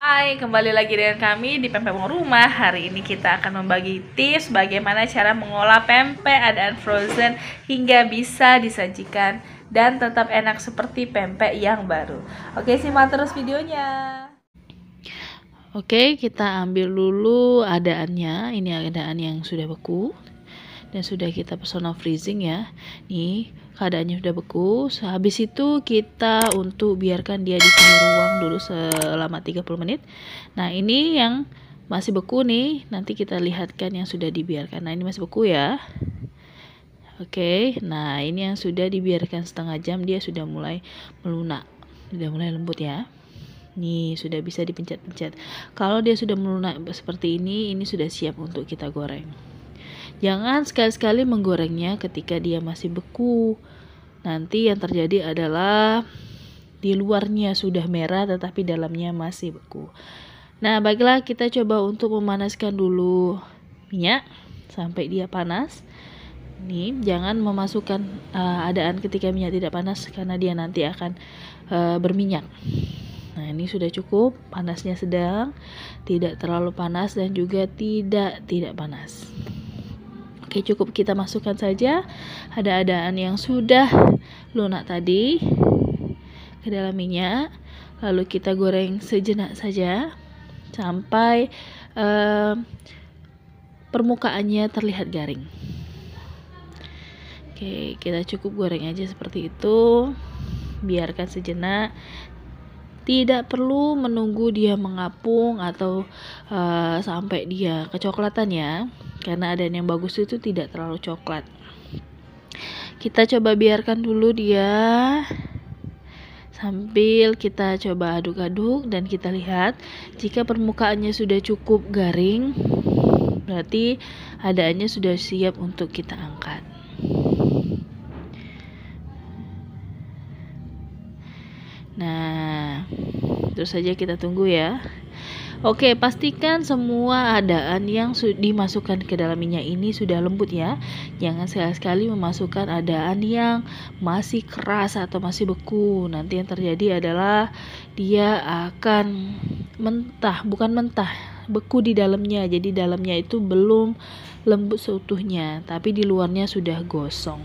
Hai, kembali lagi dengan kami di Pempek Uang Rumah. Hari ini kita akan membagi tips bagaimana cara mengolah pempek adaan frozen hingga bisa disajikan dan tetap enak seperti pempek yang baru. Oke, simak terus videonya. Oke, kita ambil dulu adaannya. Ini adaan yang sudah beku dan sudah kita personal freezing ya. Nih, keadaannya sudah beku. Habis itu kita untuk biarkan dia di suhu ruang dulu selama 30 menit. Nah, ini yang masih beku nih, nanti kita lihatkan yang sudah dibiarkan. Nah, ini masih beku ya. Oke, nah ini yang sudah dibiarkan setengah jam, dia sudah mulai melunak, sudah mulai lembut ya. Nih sudah bisa dipencet-pencet. Kalau dia sudah melunak seperti ini sudah siap untuk kita goreng. Jangan sekali-sekali menggorengnya ketika dia masih beku. Nanti yang terjadi adalah di luarnya sudah merah tetapi dalamnya masih beku. Nah, baiklah kita coba untuk memanaskan dulu minyak sampai dia panas. Nih, jangan memasukkan adaan ketika minyak tidak panas karena dia nanti akan berminyak. Nah, ini sudah cukup, panasnya sedang, tidak terlalu panas dan juga tidak panas. Oke, cukup kita masukkan saja adaan yang sudah lunak tadi ke dalam minyak, lalu kita goreng sejenak saja sampai permukaannya terlihat garing. Oke, kita cukup goreng aja seperti itu, biarkan sejenak. Tidak perlu menunggu dia mengapung atau sampai dia kecoklatan ya, karena adaan yang bagus itu tidak terlalu coklat. Kita coba biarkan dulu dia sambil kita coba aduk-aduk dan kita lihat jika permukaannya sudah cukup garing, berarti adaannya sudah siap untuk kita angkat. Nah, terus saja kita tunggu ya. Oke, pastikan semua adaan yang dimasukkan ke dalam minyak ini sudah lembut ya. Jangan sekali-sekali memasukkan adaan yang masih keras atau masih beku. Nanti yang terjadi adalah dia akan mentah, bukan mentah, beku di dalamnya. Jadi dalamnya itu belum lembut seutuhnya, tapi di luarnya sudah gosong.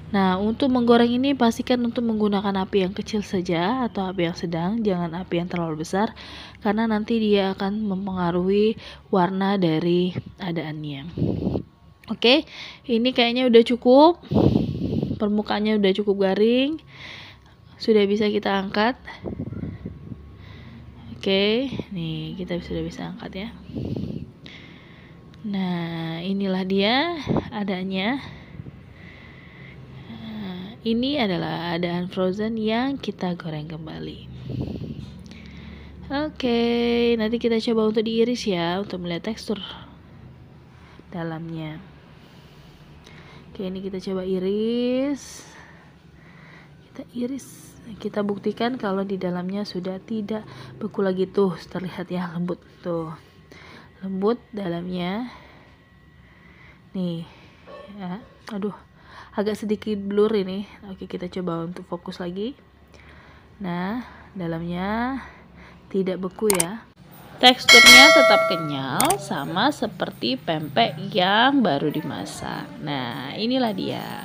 Nah, untuk menggoreng ini pastikan untuk menggunakan api yang kecil saja atau api yang sedang, jangan api yang terlalu besar karena nanti dia akan mempengaruhi warna dari adaannya. Oke, ini kayaknya udah cukup. Permukaannya udah cukup garing. Sudah bisa kita angkat. Oke, nih kita sudah bisa angkat ya. Nah, inilah dia adaannya. Ini adalah adaan frozen yang kita goreng kembali. Oke, nanti kita coba untuk diiris ya, untuk melihat tekstur dalamnya. Oke, ini kita coba iris. Kita iris. Kita buktikan kalau di dalamnya sudah tidak beku lagi tuh, terlihat ya lembut tuh. Lembut dalamnya. Nih, ya. Aduh. Agak sedikit blur ini. Oke, kita coba untuk fokus lagi. Nah, dalamnya tidak beku ya. Teksturnya tetap kenyal sama seperti pempek yang baru dimasak. Nah, inilah dia.